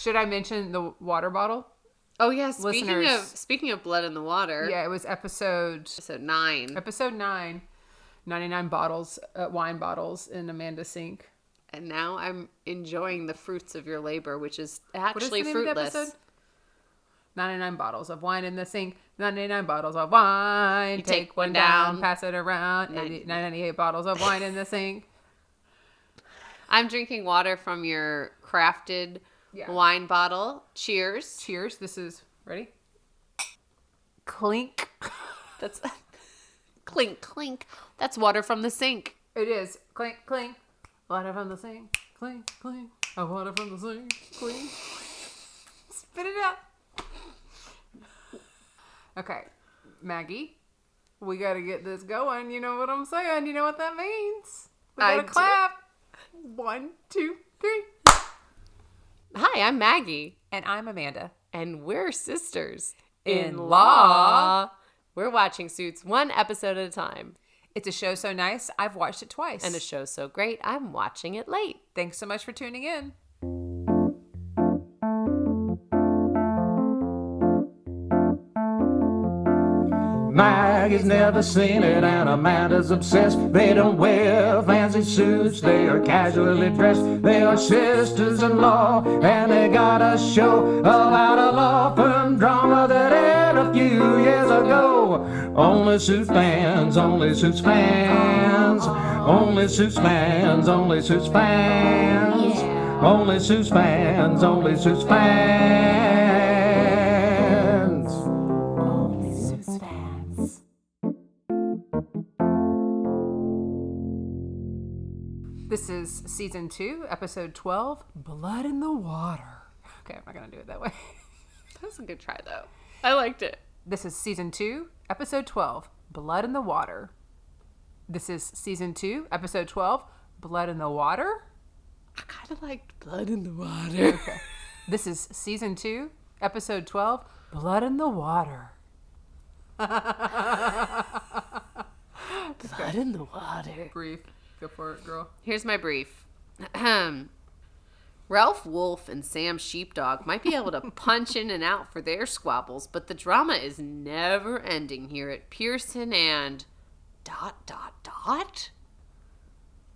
Should I mention the water bottle? Oh, yeah. Speaking of blood in the water. Yeah, it was episode 9. Episode 9. 99 bottles, wine bottles in Amanda's sink. And now I'm enjoying the fruits of your labor, which is actually what is the fruitless. Name of the episode? 99 bottles of wine in the sink. 99 bottles of wine. You take one down. Pass it around. 98 bottles of wine in the sink. I'm drinking water from your crafted wine bottle. Cheers. Cheers. This is, ready? Clink. That's clink, clink. That's water from the sink. It is. Clink, clink. Water from the sink. Clink, clink. Water from the sink. Clink. Spit it out. Okay. Maggie, we got to get this going. You know what I'm saying? You know what that means? We got to clap. 1, 2, 3. Hi, I'm Maggie. And I'm Amanda. And we're sisters. In law. We're watching Suits one episode at a time. It's a show so nice, I've watched it twice. And a show so great, I'm watching it late. Thanks so much for tuning in. Maggie's never seen it and Amanda's obsessed. They don't wear fancy suits, they are casually dressed. They are sisters-in-law and they got a show about a law firm drama that aired a few years ago. Only Suits fans, only Suits fans. Only Suits fans, only Suits fans. Only Suits fans, only Suits fans. This is season 2, episode 12, Blood in the Water. Okay, I'm not going to do it that way. That was a good try, though. I liked it. This is season 2, episode 12, Blood in the Water. This is season 2, episode 12, Blood in the Water. I kind of liked Blood in the Water. Okay. This is season 2, episode 12, Blood in the Water. Blood in the Water. Brief. Go for it, girl. Here's my brief. Ralph Wolf and Sam Sheepdog might be able to punch in and out for their squabbles, but the drama is never ending here at Pearson and ...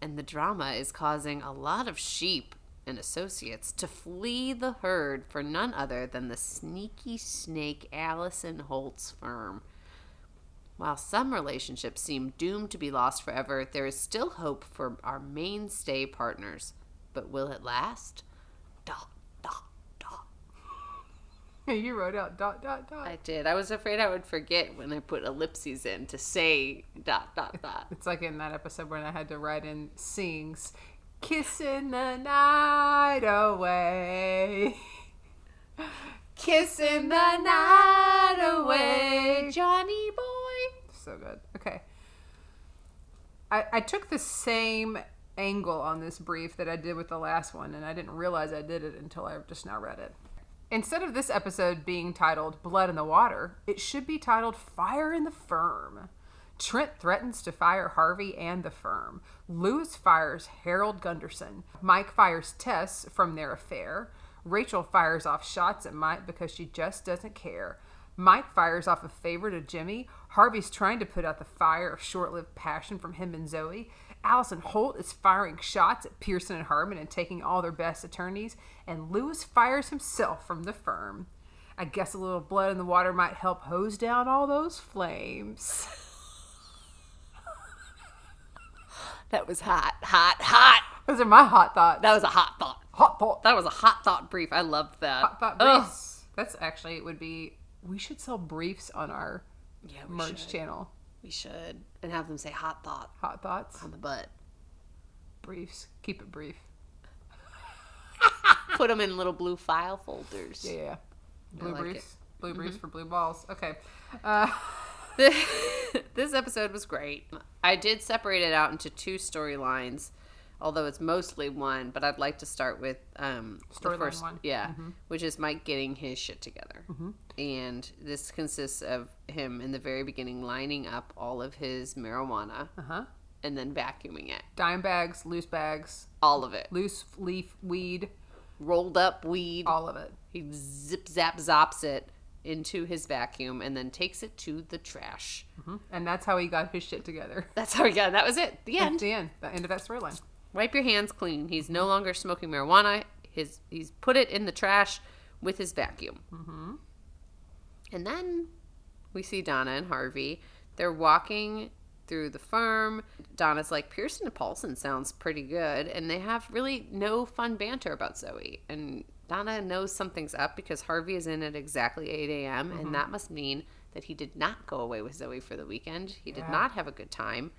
And the drama is causing a lot of sheep and associates to flee the herd for none other than the sneaky snake Allison Holt's firm. While some relationships seem doomed to be lost forever, there is still hope for our mainstay partners. But will it last? ... You wrote out ... I did. I was afraid I would forget when I put ellipses in to say ... It's like in that episode when I had to write in sings, kissing the night away. Kissing the night away, Johnny boy. So good. Okay. I took the same angle on this brief that I did with the last one, and I didn't realize I did it until I just now read it. Instead of this episode being titled Blood in the Water, it should be titled Fire in the Firm. Trent threatens to fire Harvey and the firm. Lewis fires Harold Gunderson. Mike fires Tess from their affair. Rachel fires off shots at Mike because she just doesn't care. Mike fires off a favor to Jimmy. Harvey's trying to put out the fire of short-lived passion from him and Zoe. Allison Holt is firing shots at Pearson and Harmon and taking all their best attorneys. And Lewis fires himself from the firm. I guess a little blood in the water might help hose down all those flames. That was hot. Those are my hot thoughts. That was a hot thought. Hot thought. That was a hot thought brief. I loved that. Hot thought briefs. That's actually, it would be, we should sell briefs on our merch channel. We should. And have them say hot thought. Hot thoughts. On the butt. Briefs. Keep it brief. Put them in little blue file folders. Yeah. Blue briefs. Blue briefs for blue balls. Okay. This episode was great. I did separate it out into 2 storylines, although it's mostly one, but I'd like to start with the first one. Yeah, which is Mike getting his shit together. And this consists of him in the very beginning lining up all of his marijuana and then vacuuming it. Dime bags, loose bags. All of it. Loose leaf weed. rolled up weed. All of it. He zip zap zops it into his vacuum and then takes it to the trash. And that's how he got his shit together. That's how he got it. That was it. The end. That's the end. The end of that storyline. Wipe your hands clean. He's no longer smoking marijuana. He's put it in the trash with his vacuum. And then we see Donna and Harvey. They're walking through the farm. Donna's like, Pearson and Paulson sounds pretty good. And they have really no fun banter about Zoe. And Donna knows something's up because Harvey is in at exactly 8 a.m. And that must mean that he did not go away with Zoe for the weekend. He did not have a good time.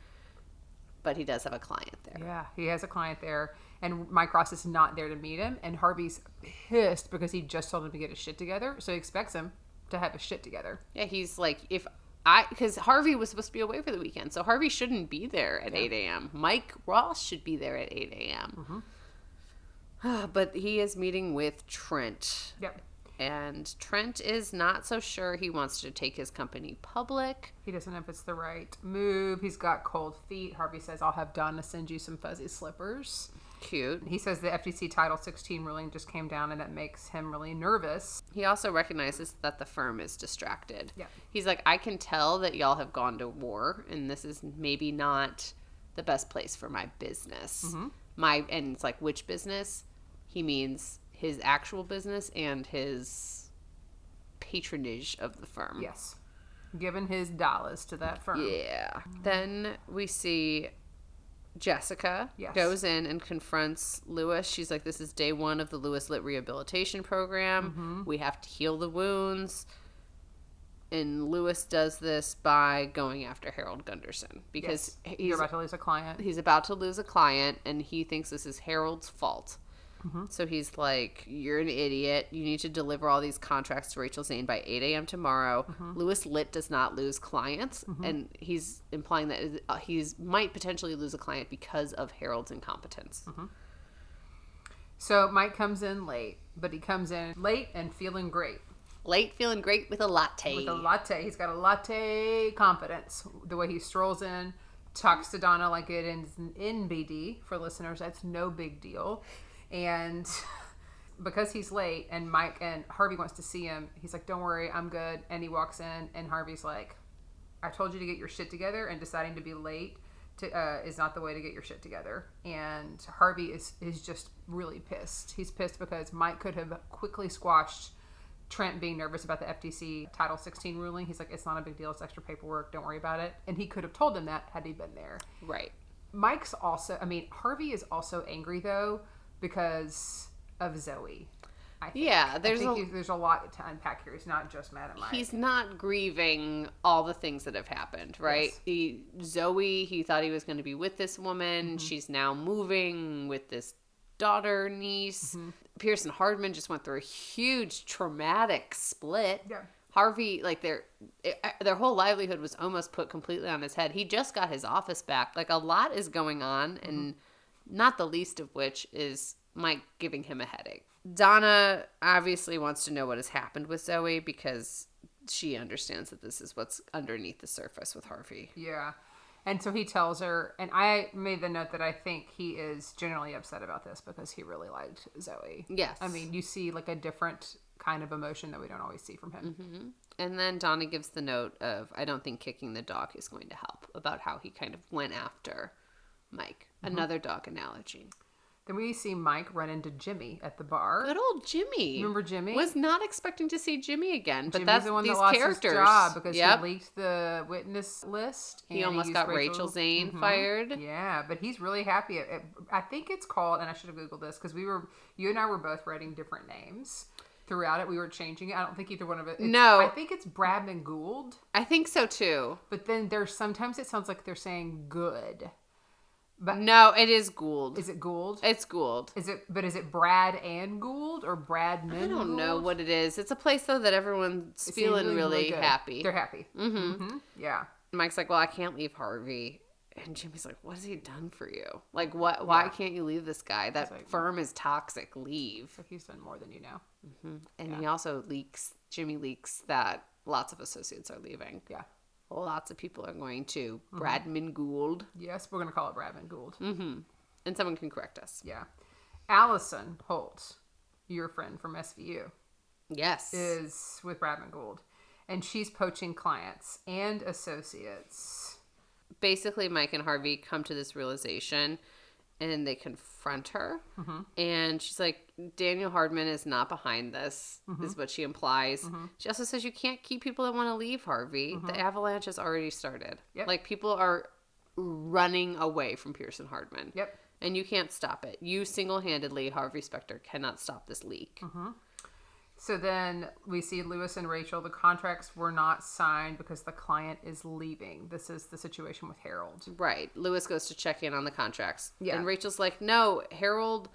But he does have a client there. Yeah, he has a client there. And Mike Ross is not there to meet him. And Harvey's pissed because he just told him to get his shit together. So he expects him to have his shit together. Yeah, he's like, because Harvey was supposed to be away for the weekend. So Harvey shouldn't be there at 8 a.m. Mike Ross should be there at 8 a.m. But he is meeting with Trent. Yep. And Trent is not so sure he wants to take his company public. He doesn't know if it's the right move. He's got cold feet. Harvey says, I'll have Donna send you some fuzzy slippers. Cute. He says the FTC Title 16 ruling just came down and that makes him really nervous. He also recognizes that the firm is distracted. Yeah. He's like, I can tell that y'all have gone to war and this is maybe not the best place for my business. And it's like, which business? He means his actual business and his patronage of the firm. Yes. Giving his dollars to that firm. Yeah. Then we see Jessica goes in and confronts Lewis. She's like, this is day 1 of the Lewis Lit Rehabilitation Program. We have to heal the wounds. And Lewis does this by going after Harold Gunderson because You're about to lose a client. He's about to lose a client and he thinks this is Harold's fault. So he's like, you're an idiot. You need to deliver all these contracts to Rachel Zane by 8 a.m. tomorrow. Lewis Litt does not lose clients. And he's implying that he's might potentially lose a client because of Harold's incompetence. So Mike comes in late, but he comes in late and feeling great. Late feeling great with a latte. With a latte. He's got a latte confidence. The way he strolls in, talks to Donna like it is an NBD. For listeners, that's no big deal. And because he's late and Mike and Harvey wants to see him, he's like, don't worry, I'm good. And he walks in and Harvey's like, I told you to get your shit together, and deciding to be late is not the way to get your shit together. And Harvey is just really pissed. He's pissed because Mike could have quickly squashed Trent being nervous about the FTC Title 16 ruling. He's like, it's not a big deal. It's extra paperwork. Don't worry about it. And he could have told him that had he been there. Right. Harvey is also angry though, because of Zoe. I think. Yeah, there's a lot to unpack here. He's not just mad at Mike. He's not grieving all the things that have happened, right? Yes. Zoe, he thought he was going to be with this woman. She's now moving with this daughter, niece. Pearson Hardman just went through a huge traumatic split. Yeah. Harvey, like their whole livelihood was almost put completely on his head. He just got his office back. Like a lot is going on, and not the least of which is Mike giving him a headache. Donna obviously wants to know what has happened with Zoe because she understands that this is what's underneath the surface with Harvey. Yeah. And so he tells her, and I made the note that I think he is generally upset about this because he really liked Zoe. Yes. I mean, you see like a different kind of emotion that we don't always see from him. And then Donna gives the note of, I don't think kicking the dog is going to help, about how he kind of went after Mike. Another dog analogy. Then we see Mike run into Jimmy at the bar. Good old Jimmy. Remember Jimmy? Was not expecting to see Jimmy again, but Jimmy's that's the one these that lost characters. His job because he leaked the witness list. He almost got Rachel Zane fired. Yeah, but he's really happy. I think it's called, and I should have Googled this because you and I were both writing different names. Throughout it, we were changing it. I don't think either one of it. No. I think it's Bradman Gould. I think so too. But then sometimes it sounds like they're saying good. But no, it is Gould. Is it Gould? It's Gould. Is it Brad and Gould or Bradman? I don't know what it is. It's a place though that everyone's feeling really happy. They're happy. Yeah. Mike's like, well, I can't leave Harvey. And Jimmy's like, what has he done for you? Like, what? Why can't you leave this guy? That firm is toxic. Leave. So he's done more than you know. And he also Jimmy leaks that lots of associates are leaving. Yeah. Lots of people are going to Bradman Gould. Yes, we're going to call it Bradman Gould. And someone can correct us. Yeah. Allison Holt your friend from SVU, Yes. is with Radman Gould. And she's poaching clients and associates. Basically, Mike and Harvey come to this realization and they confront her. Mm-hmm. And she's like, Daniel Hardman is not behind this, is what she implies. She also says you can't keep people that want to leave, Harvey. The avalanche has already started. Yep. Like, people are running away from Pearson Hardman. Yep. And you can't stop it. You single-handedly, Harvey Specter, cannot stop this leak. So then we see Lewis and Rachel. The contracts were not signed because the client is leaving. This is the situation with Harold. Right. Lewis goes to check in on the contracts. Yeah. And Rachel's like, no, Harold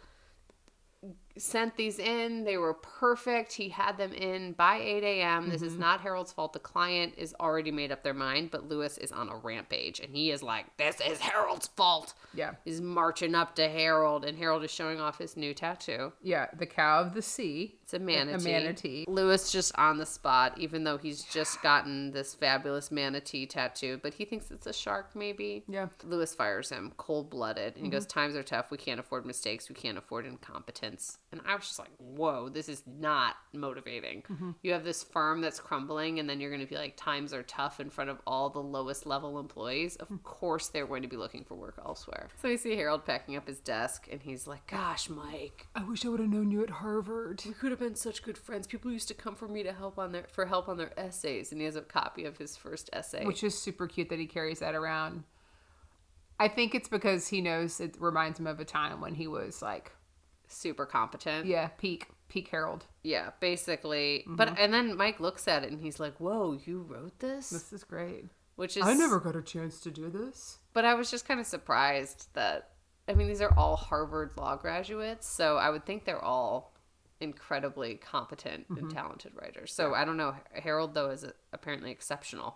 sent these in. They were perfect. He had them in by 8 a.m. This is not Harold's fault. The client is already made up their mind, but Lewis is on a rampage. And he is like, this is Harold's fault. Yeah. He's marching up to Harold, and Harold is showing off his new tattoo. Yeah, the cow of the sea. It's a manatee. A manatee. Lewis just on the spot, even though he's just gotten this fabulous manatee tattoo, but he thinks it's a shark maybe. Yeah. Lewis fires him cold-blooded, and he goes, times are tough. We can't afford mistakes. We can't afford incompetence. And I was just like, whoa, this is not motivating. You have this firm that's crumbling, and then you're going to be like, times are tough in front of all the lowest level employees. Of course they're going to be looking for work elsewhere. So we see Harold packing up his desk, and he's like, gosh, Mike, I wish I would have known you at Harvard. we could have been such good friends. People used to come for me to help on their essays, and he has a copy of his first essay. Which is super cute that he carries that around. I think it's because he knows it reminds him of a time when he was like, super competent. yeah, peak Harold. Yeah, basically. But and then Mike looks at it and he's like, whoa, you wrote this? This is great. Which is, I never got a chance to do this. but I was just kind of surprised that, I mean, these are all Harvard law graduates, so I would think they're all incredibly competent and talented writers. So I don't know. Harold, though, is apparently exceptional.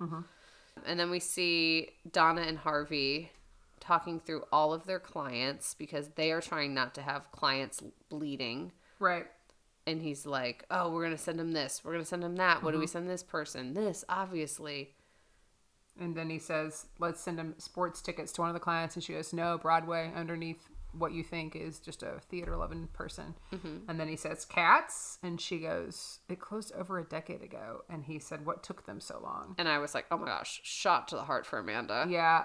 And then we see Donna and Harvey talking through all of their clients because they are trying not to have clients bleeding. Right. And he's like, oh, we're going to send him this. We're going to send him that. What do we send this person? This, obviously. And then he says, let's send him sports tickets to one of the clients. And she goes, no, Broadway, underneath what you think is just a theater-loving person. And then he says, cats. And she goes, it closed over a decade ago. And he said, what took them so long? And I was like, oh my gosh, shot to the heart for Amanda. Yeah.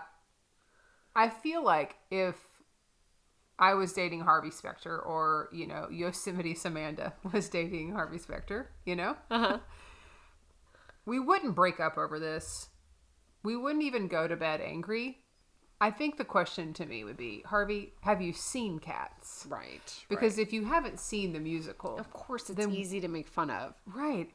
I feel like if I was dating Harvey Specter or, you know, Yosemite Samanda was dating Harvey Specter, you know? We wouldn't break up over this. We wouldn't even go to bed angry. I think the question to me would be, Harvey, have you seen Cats? Right. Because if you haven't seen the musical, of course it's easy to make fun of. right?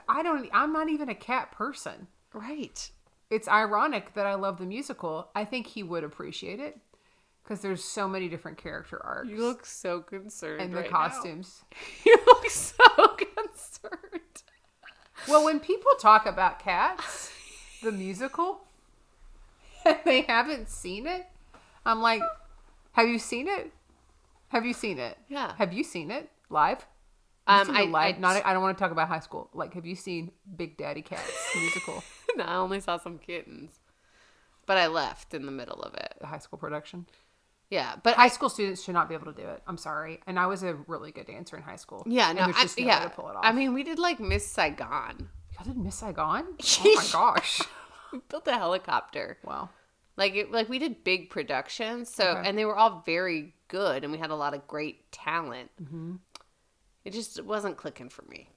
I'm not even a cat person. Right. It's ironic that I love the musical. I think he would appreciate it because there's so many different character arcs. You look so concerned. and the right costumes. Now. You look so concerned. Well, when people talk about Cats, the musical, and they haven't seen it, I'm like, have you seen it? Have you seen it? Yeah. Have you seen it live? Have you seen it live? I I don't want to talk about high school. Like, have you seen Big Daddy Cats musical? No, I only saw some kittens. But I left in the middle of it. The high school production. Yeah, but High school students should not be able to do it. I'm sorry. And I was a really good dancer in high school. yeah, and no, there's just no way to pull it off. I mean, we did like Miss Saigon. Y'all did Miss Saigon? Oh my gosh. We built a helicopter. Wow. Like we did big productions, so Okay. and they were all very good, and we had a lot of great talent. It just wasn't clicking for me.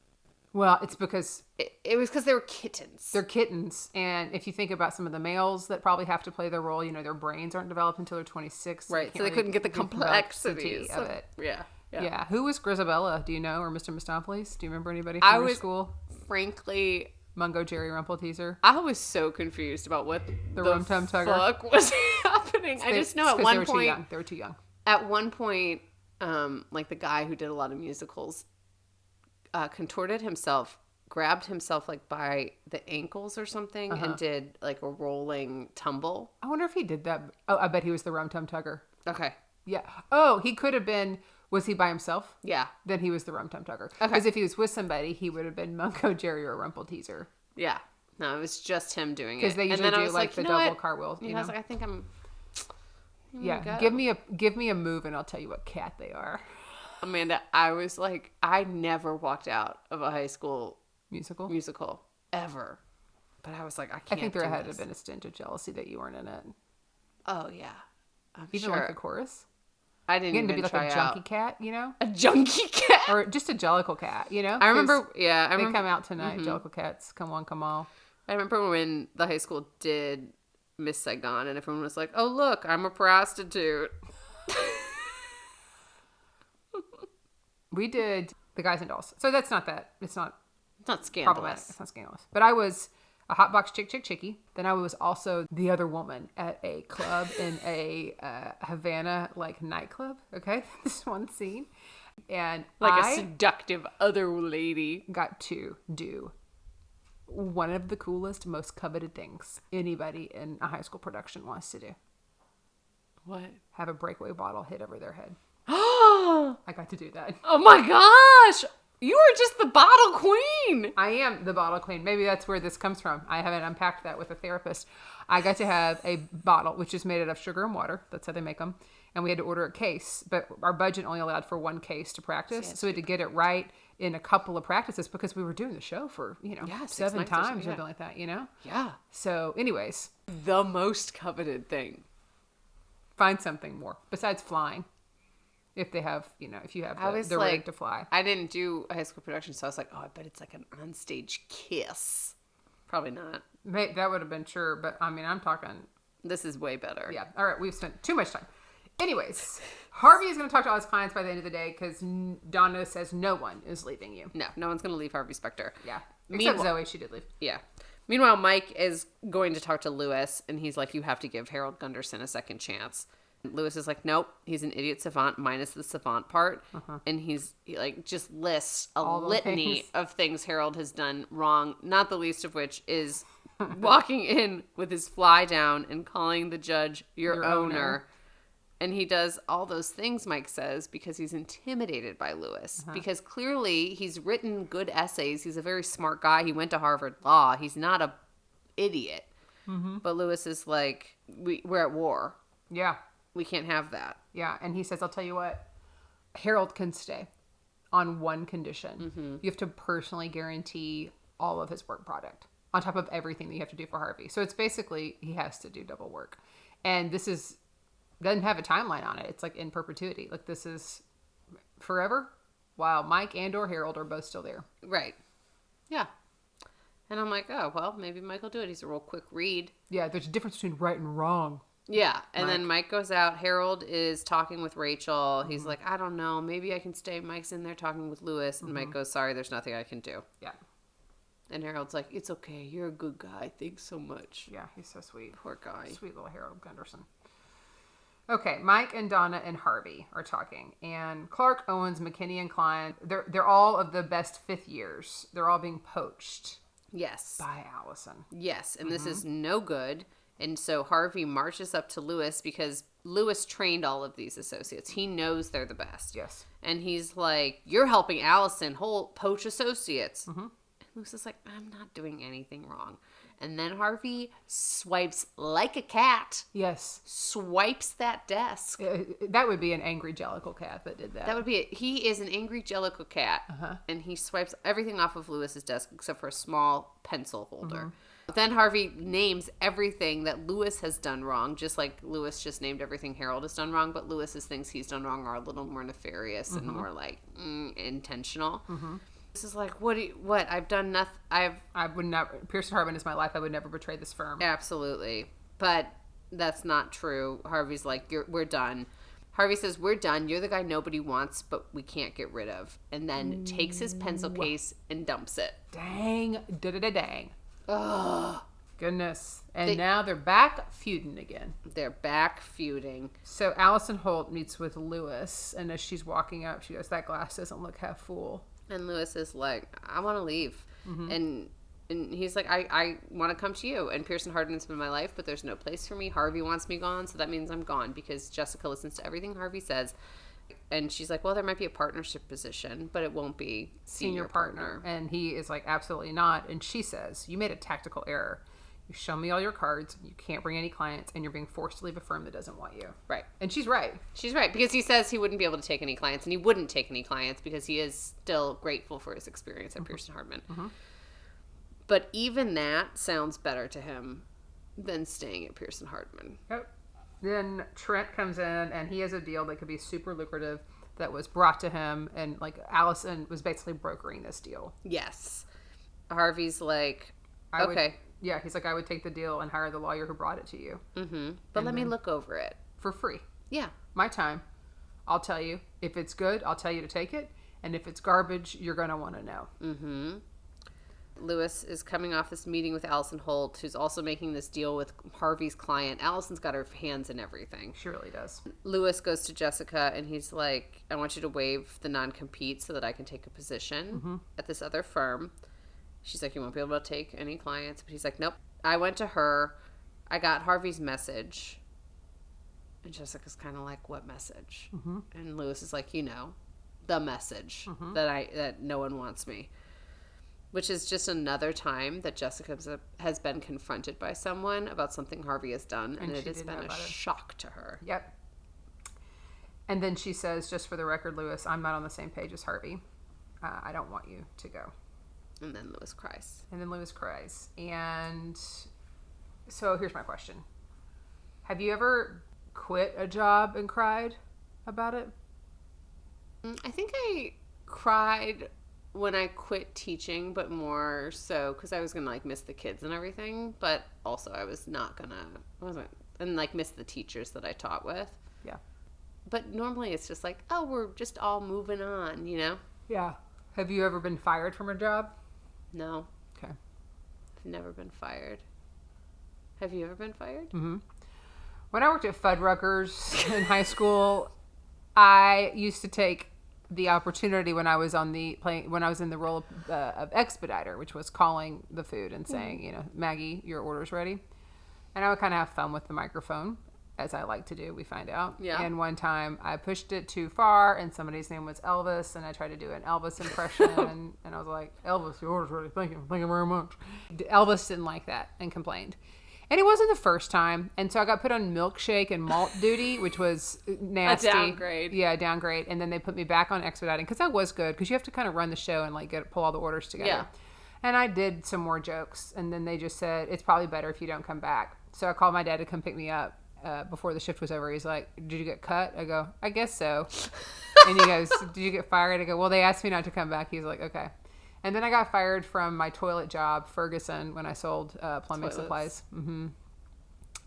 Well, it's because It was because they were kittens. they're kittens. And if you think about some of the males that probably have to play their role, you know, their brains aren't developed until they're 26. Right, so they can't couldn't get the really complexities of it. Yeah. Yeah. Who was Grisabella? Do you know? Or Mr. Mistopheles? Do you remember anybody I from your was- school? Frankly, Mungo Jerry Rumpelteaser? I was so confused about what the Rum Tum Tugger? fuck was happening. I just know It's at 'cause one they were too point, young. They were too young. at one point, like the guy who did a lot of musicals, contorted himself, grabbed himself like by the ankles or something, and did like a rolling tumble. I wonder if he did that. Oh, I bet he was the Rum Tum Tugger. Okay. Yeah. Oh, he could have been. Was he by himself? Yeah. Then he was the Rum Tum Tugger. Okay. Because if he was with somebody, he would have been Mungo Jerry or Rumpelteaser. Yeah. No, it was just him doing it. Because they And usually then I do was like the you know double what? cartwheel. Yeah, You I was know? like, I think I'm. Yeah. go. Give me a move and I'll tell you what cat they are. Amanda, I was like, I never walked out of a high school Musical? ever. But I was like, I can't. I think there do had to this. have been a stint of jealousy that you weren't in it. Oh yeah, I'm Even sure. like the chorus? I didn't Getting even to be like try a out. junkie cat, you know? A junkie cat. Or just a jellicle cat, you know? I remember. 'Cause Yeah, I they remember. come out tonight, jellicle cats. Come on, come on. I remember when the high school did Miss Saigon, and everyone was like, "Oh look, I'm a prostitute." We did The Guys and Dolls. So that's not that. It's not It's not problematic. scandalous. It's not scandalous. But I was a hotbox chickie. Then I was also the other woman at a club in a Havana like nightclub. Okay, this one scene, and Like I a seductive other lady. got to do one of the coolest, most coveted things anybody in a high school production wants to do: What? have a breakaway bottle hit over their head. Oh I got to do that. my gosh! You were just the bottle queen. I am the bottle queen. Maybe that's where this comes from. I haven't unpacked that with a therapist. I got to have a bottle, which is made out of sugar and water. That's how they make them. And we had to order a case, but our budget only allowed for one case to practice. So we had to get it right in a couple of practices because we were doing the show for, Yeah, 6 7 nights or times or something, something like that, Yeah. So anyways, The most coveted thing. find something more besides flying. If they have, if you have I was the like, rig to fly. I didn't do a high school production, so I was like, oh, I bet it's like an onstage kiss. Probably not. That would have been sure, but I mean, I'm talking. This is way better. Yeah. All right. We've spent too much time. Anyways, Harvey is going to talk to all his clients by the end of the day because Donna says no one is leaving you. No one's going to leave Harvey Specter. Yeah. Except Meanwhile- Zoe. She did leave. Yeah. Meanwhile, Mike is going to talk to Lewis, and he's like, you have to give Harold Gunderson a second chance. Lewis is like, nope, he's an idiot savant minus the savant part. And he like just lists a All the litany things. of things Harold has done wrong, not the least of which is walking in with his fly down and calling the judge your owner. And he does all those things, Mike says, because he's intimidated by Lewis. Because clearly he's written good essays. He's a very smart guy. He went to Harvard Law. He's not a idiot. But Lewis is like, we're at war. Yeah. We can't have that. Yeah. And he says, I'll tell you what, Harold can stay on one condition. You have to personally guarantee all of his work product on top of everything that you have to do for Harvey. So it's basically, he has to do double work. And this doesn't have a timeline on it. It's like in perpetuity. Like this is forever while Mike and or Harold are both still there. Right. Yeah. And I'm like, oh, well, maybe Mike will do it. He's a real quick read. Yeah. There's a difference between right and wrong. Yeah. And then Mike goes out. Harold is talking with Rachel. He's like, I don't know. Maybe I can stay. Mike's in there talking with Lewis. And Mike goes, sorry, there's nothing I can do. Yeah. And Harold's like, it's okay. You're a good guy. Thanks so much. Yeah. He's so sweet. Poor guy. Sweet little Harold Gunderson. Okay, Mike and Donna and Harvey are talking, and Clark, Owens, McKinney, and Klein, they're all of the best fifth years. They're all being poached Yes. by Allison. Yes. And this is no good. And so Harvey marches up to Lewis because Lewis trained all of these associates. He knows they're the best. Yes. And he's like, you're helping Allison poach associates. And Lewis is like, I'm not doing anything wrong. And then Harvey swipes like a cat, Yes. swipes that desk. That would be an angry Jellicle cat that did that. That would be it. He is an angry Jellicle cat. And he swipes everything off of Lewis's desk except for a small pencil holder. Then Harvey names everything that Lewis has done wrong, just like Lewis just named everything Harold has done wrong, but Lewis's things he's done wrong are a little more nefarious and more like intentional. This is like, what? I've done nothing. I would never. Pearson Harbin is my life. I would never betray this firm. Absolutely. But that's not true. Harvey's like, we're done. Harvey says, we're done. You're the guy nobody wants, but we can't get rid of. And then takes his pencil case and dumps it. Dang. Da-da-da-dang. Ugh. Goodness. And now they're back feuding again. They're back feuding. So Allison Holt meets with Lewis, and as she's walking up, she goes, that glass doesn't look half full. And Lewis is like, I want to leave. And he's like, I want to come to you. And Pearson Hardin's been my life, but there's no place for me. Harvey wants me gone, so that means I'm gone because Jessica listens to everything Harvey says. And she's like, well, there might be a partnership position, but it won't be senior partner. And he is like, absolutely not. And she says, you made a tactical error. You show me all your cards. You can't bring any clients, and you're being forced to leave a firm that doesn't want you. Right. And she's right. She's right, because he says he wouldn't be able to take any clients, and he wouldn't take any clients because he is still grateful for his experience at Pearson Hardman. But even that sounds better to him than staying at Pearson Hardman. Yep. Then Trent comes in, and he has a deal that could be super lucrative that was brought to him, and like Allison was basically brokering this deal. Yes. Harvey's like, okay. Yeah, he's like, I would take the deal and hire the lawyer who brought it to you. But let me look over it. For free. Yeah. My time. I'll tell you. If it's good, I'll tell you to take it. And if it's garbage, you're going to want to know. Lewis is coming off this meeting with Allison Holt, who's also making this deal with Harvey's client. Allison's got her hands in everything. She really does. Lewis goes to Jessica, and he's like, I want you to waive the non-compete so that I can take a position at this other firm. She's like, you won't be able to take any clients. But he's like, nope. I went to her. I got Harvey's message. And Jessica's kind of like, what message? And Lewis is like, the message that no one wants me. Which is just another time that Jessica has been confronted by someone about something Harvey has done. And it has been a shock to her. Yep. And then she says, just for the record, Lewis, I'm not on the same page as Harvey. I don't want you to go. And then Lewis cries. And so here's my question. Have you ever quit a job and cried about it? I think I cried when I quit teaching, but more so because I was going to like miss the kids and everything. But also I miss the teachers that I taught with. Yeah. But normally it's just like, oh, we're just all moving on, Yeah. Have you ever been fired from a job? No. Okay. I've never been fired. Have you ever been fired? When I worked at Fuddruckers in high school, I used to take the opportunity when I was in the role of expediter, which was calling the food and saying, Maggie, your order's ready. And I would kind of have fun with the microphone, as I like to do, we find out. Yeah. And one time I pushed it too far, and somebody's name was Elvis, and I tried to do an Elvis impression, and I was like, Elvis, your order's ready. Thank you very much. Elvis didn't like that and complained. And it wasn't the first time, and so I got put on milkshake and malt duty, which was nasty. A downgrade. Yeah, downgrade. And then they put me back on expediting, because that was good, because you have to kind of run the show and like pull all the orders together. Yeah. And I did some more jokes, and then they just said, it's probably better if you don't come back. So I called my dad to come pick me up. Before the shift was over, he's like, did you get cut? I go, I guess so. And he goes, did you get fired? I go, well, they asked me not to come back. He's like, okay. And then I got fired from my toilet job, Ferguson, when I sold plumbing supplies.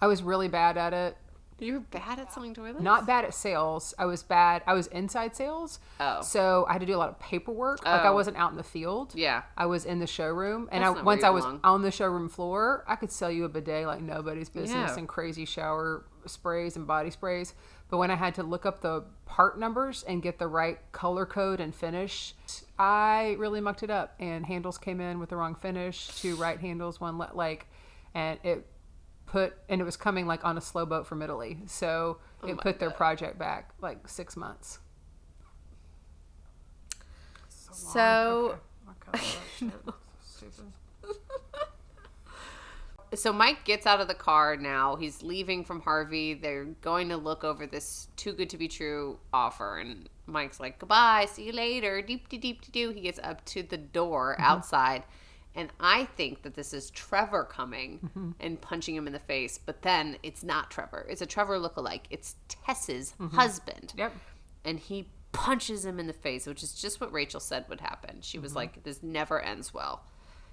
I was really bad at it. You were bad at selling toilets? Not bad at sales. I was bad. I was inside sales. Oh. So I had to do a lot of paperwork. Like I wasn't out in the field. Yeah. I was in the showroom. And Once I was on the showroom floor, I could sell you a bidet like nobody's business and crazy shower sprays and body sprays. But when I had to look up the part numbers and get the right color code and finish, I really mucked it up. And handles came in with the wrong finish. 2 right handles, 1 left, and it was coming like on a slow boat from Italy. So it put their project back like 6 months. So So Mike gets out of the car now. He's leaving from Harvey. They're going to look over this too good to be true offer. And Mike's like, goodbye, see you later. Deep-de-deep-de-doo. He gets up to the door outside. And I think that this is Trevor coming and punching him in the face. But then it's not Trevor. It's a Trevor lookalike. It's Tess's husband. Yep. And he punches him in the face, which is just what Rachel said would happen. She was like, this never ends well.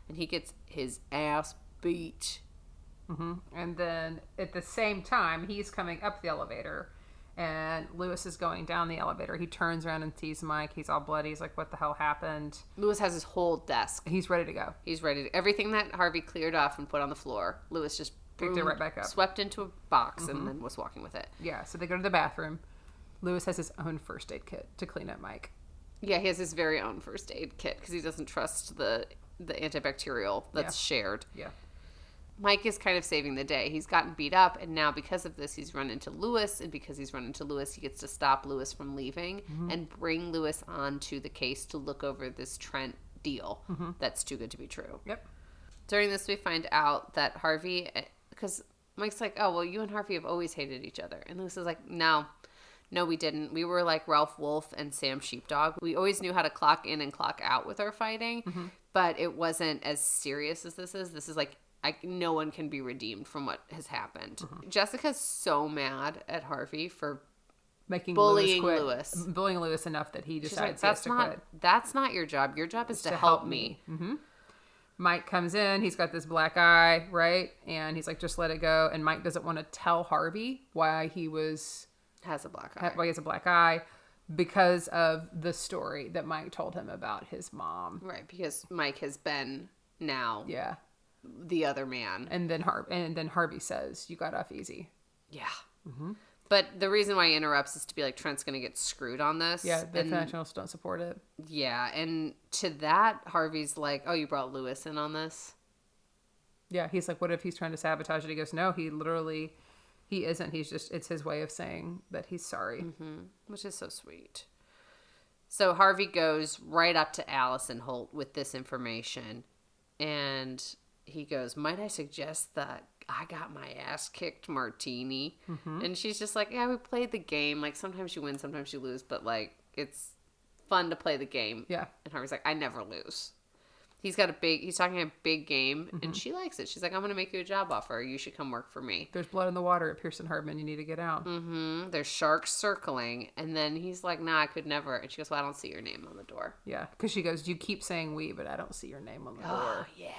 And he gets his ass beat. And then at the same time, he's coming up the elevator. And Lewis is going down the elevator. He turns around and sees Mike. He's all bloody. He's like, what the hell happened? Lewis has his whole desk. He's ready to go. He's ready to... Everything that Harvey cleared off and put on the floor, Lewis just picked it right back up. Swept into a box and then was walking with it. Yeah, so they go to the bathroom. Lewis has his own first aid kit to clean up Mike. Yeah, he has his very own first aid kit because he doesn't trust the antibacterial that's shared. Yeah. Mike is kind of saving the day. He's gotten beat up, and now because of this, he's run into Lewis, and because he's run into Lewis, he gets to stop Lewis from leaving and bring Lewis onto the case to look over this Trent deal that's too good to be true. Yep. During this, we find out that Harvey, because Mike's like, oh, well, you and Harvey have always hated each other. And Lewis is like, no, we didn't. We were like Ralph Wolf and Sam Sheepdog. We always knew how to clock in and clock out with our fighting, but it wasn't as serious as this is. This is like, no one can be redeemed from what has happened. Jessica's so mad at Harvey for Making bullying Lewis enough that he decides he has to quit. That's not your job. Your job is to help me. Mike comes in. He's got this black eye, right? And he's like, just let it go. And Mike doesn't want to tell Harvey why he has a black eye. Why he has a black eye, because of the story that Mike told him about his mom. Right, because Mike has been now Yeah. the other man. And then Harvey says, you got off easy. Yeah. But the reason why he interrupts is to be like, Trent's going to get screwed on this. Yeah, the financials don't support it. Yeah, and to that, Harvey's like, oh, you brought Lewis in on this? Yeah, he's like, what if he's trying to sabotage it? He goes, no, he isn't. He's just, it's his way of saying that he's sorry. Which is so sweet. So Harvey goes right up to Allison Holt with this information, and he goes, might I suggest that I got my ass kicked martini? And she's just like, yeah, we played the game. Like, sometimes you win, sometimes you lose, but like, it's fun to play the game. Yeah. And Harvey's like, I never lose. He's talking a big game, and she likes it. She's like, I'm going to make you a job offer. You should come work for me. There's blood in the water at Pearson Hardman. You need to get out. There's sharks circling. And then he's like, nah, I could never. And she goes, well, I don't see your name on the door. Yeah. Because she goes, you keep saying we, but I don't see your name on the door. Oh, yeah.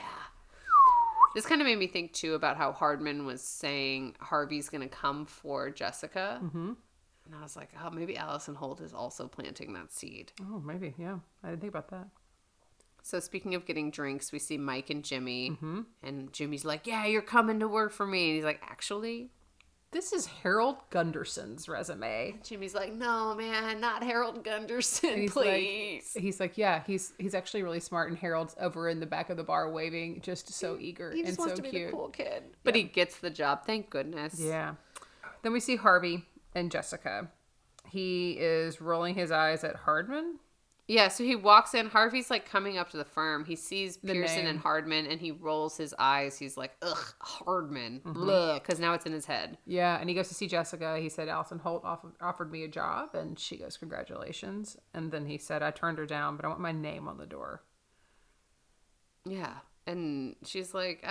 This kind of made me think, too, about how Hardman was saying Harvey's going to come for Jessica. And I was like, oh, maybe Allison Holt is also planting that seed. Oh, maybe. Yeah. I didn't think about that. So speaking of getting drinks, we see Mike and Jimmy. And Jimmy's like, yeah, you're coming to work for me. And he's like, actually? This is Harold Gunderson's resume. Jimmy's like, no, man, not Harold Gunderson, please. He's like, yeah, he's actually really smart. And Harold's over in the back of the bar waving, just so eager and so cute. He just wants to be the cool kid. But he gets the job, thank goodness. Yeah. Then we see Harvey and Jessica. He is rolling his eyes at Hardman. Yeah, so he walks in. Harvey's like coming up to the firm. He sees Pearson and Hardman, and he rolls his eyes. He's like, ugh, Hardman, blah, because now it's in his head. Yeah, and he goes to see Jessica. He said, Allison Holt offered me a job, and she goes, congratulations. And then he said, I turned her down, but I want my name on the door. Yeah, and she's like,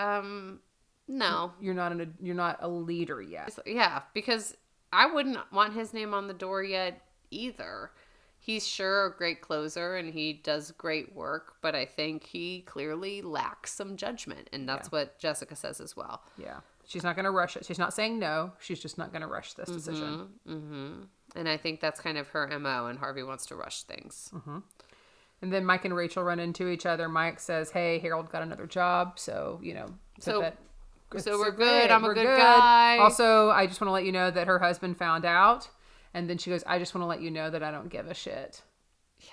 no. You're not a leader yet. Yeah, because I wouldn't want his name on the door yet either. He's sure a great closer and he does great work, but I think he clearly lacks some judgment. And that's what Jessica says as well. Yeah. She's not going to rush it. She's not saying no. She's just not going to rush this decision. And I think that's kind of her MO, and Harvey wants to rush things. And then Mike and Rachel run into each other. Mike says, hey, Harold got another job. So, so we're good. I'm a good guy. Also, I just want to let you know that her husband found out. And then she goes, I just want to let you know that I don't give a shit. Yeah.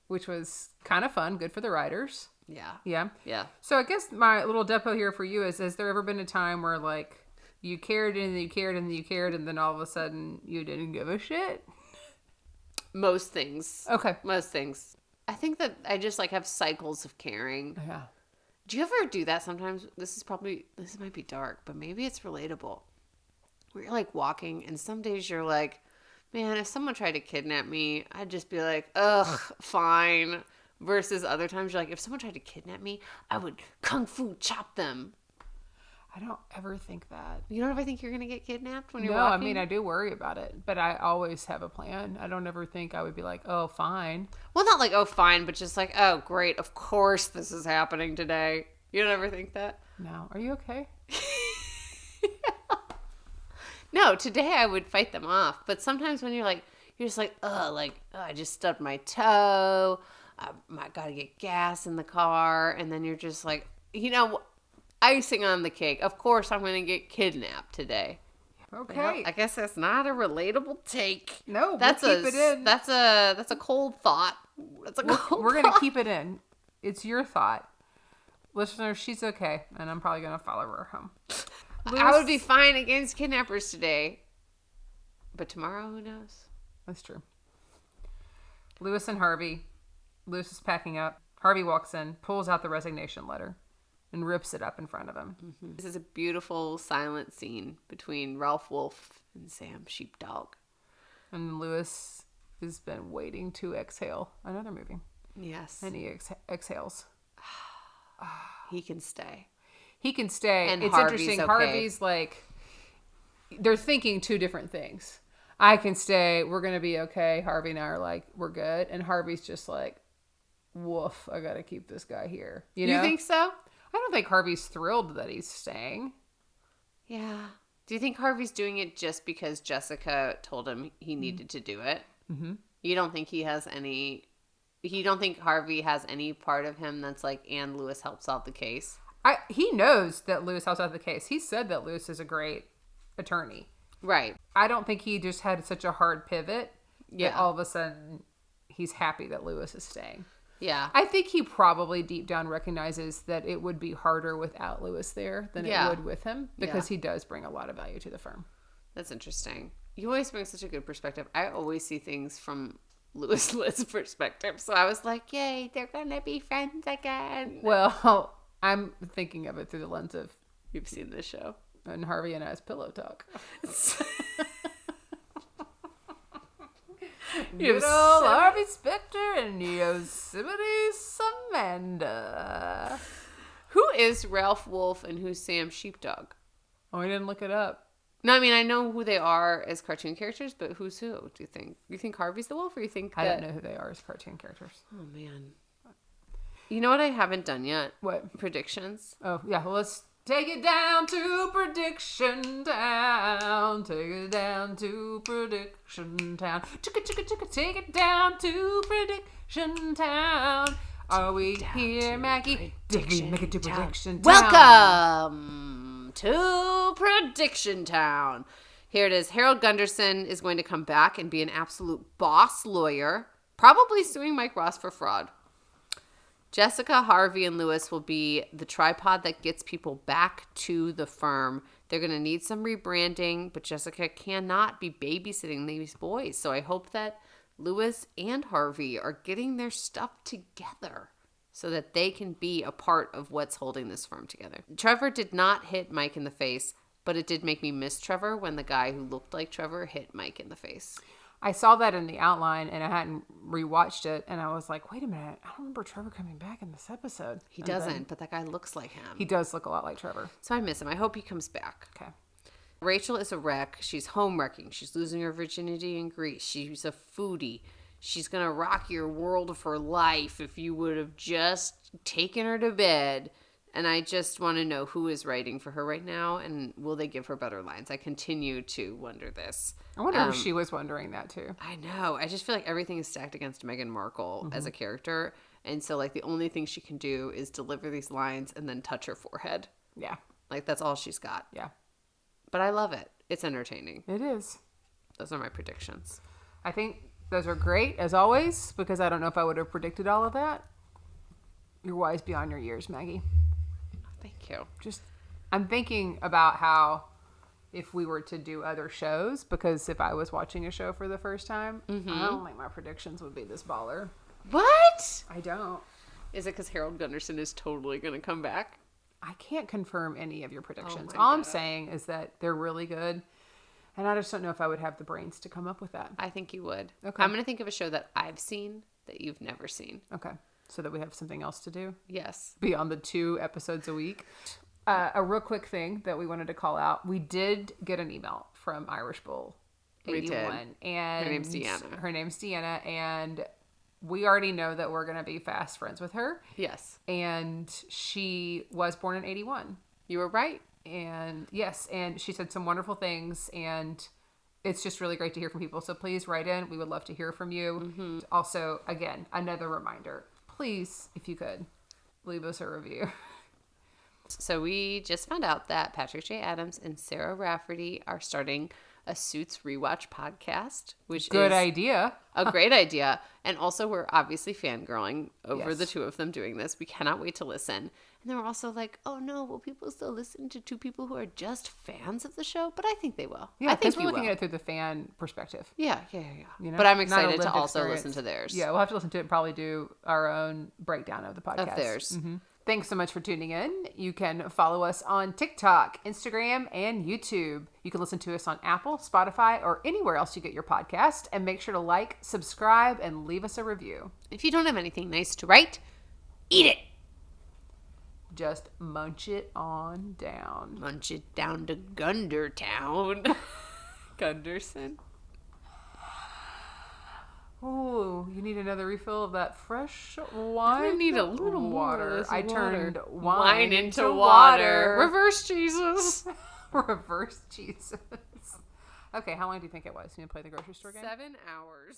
Which was kind of fun. Good for the writers. Yeah. Yeah. Yeah. So I guess my little depot here for you is, has there ever been a time where like you cared and you cared and you cared and then all of a sudden you didn't give a shit? Most things. Okay. Most things. I think that I just like have cycles of caring. Yeah. Do you ever do that sometimes? This might be dark, but maybe it's relatable. Where you're like walking and some days you're like, man, if someone tried to kidnap me, I'd just be like, ugh, fine. Versus other times, you're like, if someone tried to kidnap me, I would kung fu chop them. I don't ever think that. You don't ever think you're going to get kidnapped when you're walking? No, I mean, I do worry about it, but I always have a plan. I don't ever think I would be like, oh, fine. Well, not like, oh, fine, but just like, oh, great, of course this is happening today. You don't ever think that? No. Are you okay? No, today I would fight them off. But sometimes when you're just like, I just stubbed my toe. I got to get gas in the car. And then you're just like, icing on the cake. Of course I'm going to get kidnapped today. Okay. Well, I guess that's not a relatable take. No, we'll keep it in. That's a cold thought. We're going to keep it in. It's your thought. Listener, she's okay. And I'm probably going to follow her home. I would be fine against kidnappers today. But tomorrow, who knows? That's true. Lewis and Harvey. Lewis is packing up. Harvey walks in, pulls out the resignation letter. and rips it up in front of him. Mm-hmm. This is a beautiful silent scene between Ralph Wolf and Sam Sheepdog. And Lewis has been waiting to exhale another movie. Yes. And he exhales. He can stay. He can stay. And it's Harvey's interesting. okay. Harvey's like, they're thinking two different things. I can stay. We're going to be okay. Harvey and I are like, we're good. And Harvey's just like, woof, I got to keep this guy here. You know? You think so? I don't think Harvey's thrilled that he's staying. Yeah. Do you think Harvey's doing it just because Jessica told him he needed to do it? Mm-hmm. You don't think he has any... You don't think Harvey has any part of him that's like, and Lewis helps out the case? He knows that Lewis helps out the case. He said that Lewis is a great attorney. Right. I don't think he just had such a hard pivot Yeah. that all of a sudden he's happy that Lewis is staying. Yeah. I think he probably deep down recognizes that it would be harder without Lewis there than it would with him, because he does bring a lot of value to the firm. That's interesting. You always bring such a good perspective. I always see things from Lewis Litt's perspective. So I was like, yay, they're going to be friends again. Well, I'm thinking of it through the lens of You've seen this show. and Harvey and I's pillow talk. Good old Harvey Specter and Yosemite Samanda. Who is Ralph Wolf and who's Sam Sheepdog? Oh, I didn't look it up. No, I mean, I know who they are as cartoon characters, but who's who, do you think? You think Harvey's the wolf, or you think I don't know who they are as cartoon characters. Oh, man. You know what I haven't done yet? What? Predictions. Oh, yeah. Well, let's take it down to Prediction Town. Take it down to Prediction Town. Chicka, take it down to Prediction Town. Are we here, Maggie? Did we make it to Prediction Town? Welcome to Prediction Town. Here it is. Harold Gunderson is going to come back and be an absolute boss lawyer, probably suing Mike Ross for fraud. Jessica, Harvey, and Lewis will be the tripod that gets people back to the firm. They're going to need some rebranding, but Jessica cannot be babysitting these boys. So I hope that Lewis and Harvey are getting their stuff together so that they can be a part of what's holding this firm together. Trevor did not hit Mike in the face, but it did make me miss Trevor when the guy who looked like Trevor hit Mike in the face. I saw that in the outline, and I hadn't rewatched it, and I was like, wait a minute, I don't remember Trevor coming back in this episode. He doesn't, but that guy looks like him. He does look a lot like Trevor. So I miss him. I hope he comes back. Okay. Rachel is a wreck. She's home wrecking. She's losing her virginity in Greece. She's a foodie. She's going to rock your world for life if you would have just taken her to bed. And I just want to know who is writing for her right now, and will they give her better lines? I continue to wonder this. I wonder if she was wondering that too. I know. I just feel like everything is stacked against Meghan Markle as a character. And so, like, the only thing she can do is deliver these lines and then touch her forehead. Yeah. Like, that's all she's got. Yeah. But I love it. It's entertaining. It is. Those are my predictions. I think those are great, as always, because I don't know if I would have predicted all of that. You're wise beyond your years, Maggie. Thank you. I'm thinking about how if we were to do other shows, because if I was watching a show for the first time, I don't think my predictions would be this baller. What? I don't. Is it because Harold Gunderson is totally going to come back? I can't confirm any of your predictions. Oh my All I'm God. saying is that they're really good. And I just don't know if I would have the brains to come up with that. I think you would. Okay. I'm going to think of a show that I've seen that you've never seen. Okay. So that we have something else to do Yes. beyond the 2 episodes a week. A real quick thing that we wanted to call out. We did get an email from Irish Bull 81. And Her name's Deanna. Her name's Deanna. And we already know that we're going to be fast friends with her. Yes. And she was born in 81. You were right. And yes, and she said some wonderful things, and it's just really great to hear from people. So please write in. We would love to hear from you. Also, again, another reminder, please, if you could, leave us a review. So we just found out that Patrick J. Adams and Sarah Rafferty are starting a Suits rewatch podcast, which Good is idea. a great idea. And also, we're obviously fangirling over Yes. the 2 of them doing this. We cannot wait to listen. And then we're also like, oh no, will people still listen to 2 people who are just fans of the show? But I think they will. Yeah, I think because we're you looking will. at it through the fan perspective. Yeah. You know? But I'm Not excited a to lived also experience. listen to theirs. Yeah, we'll have to listen to it and probably do our own breakdown of the podcast. Of theirs. Thanks so much for tuning in. You can follow us on TikTok, Instagram, and YouTube. You can listen to us on Apple, Spotify, or anywhere else you get your podcast. And make sure to like, subscribe, and leave us a review. If you don't have anything nice to write, eat it. Just munch it on down. Munch it down to Gundertown. Gunderson. Ooh, you need another refill of that fresh wine? I need a little more water. of this I water. turned wine into water. Reverse Jesus. Reverse Jesus. Okay, how long do you think it was? You gonna play the grocery store game? 7 hours.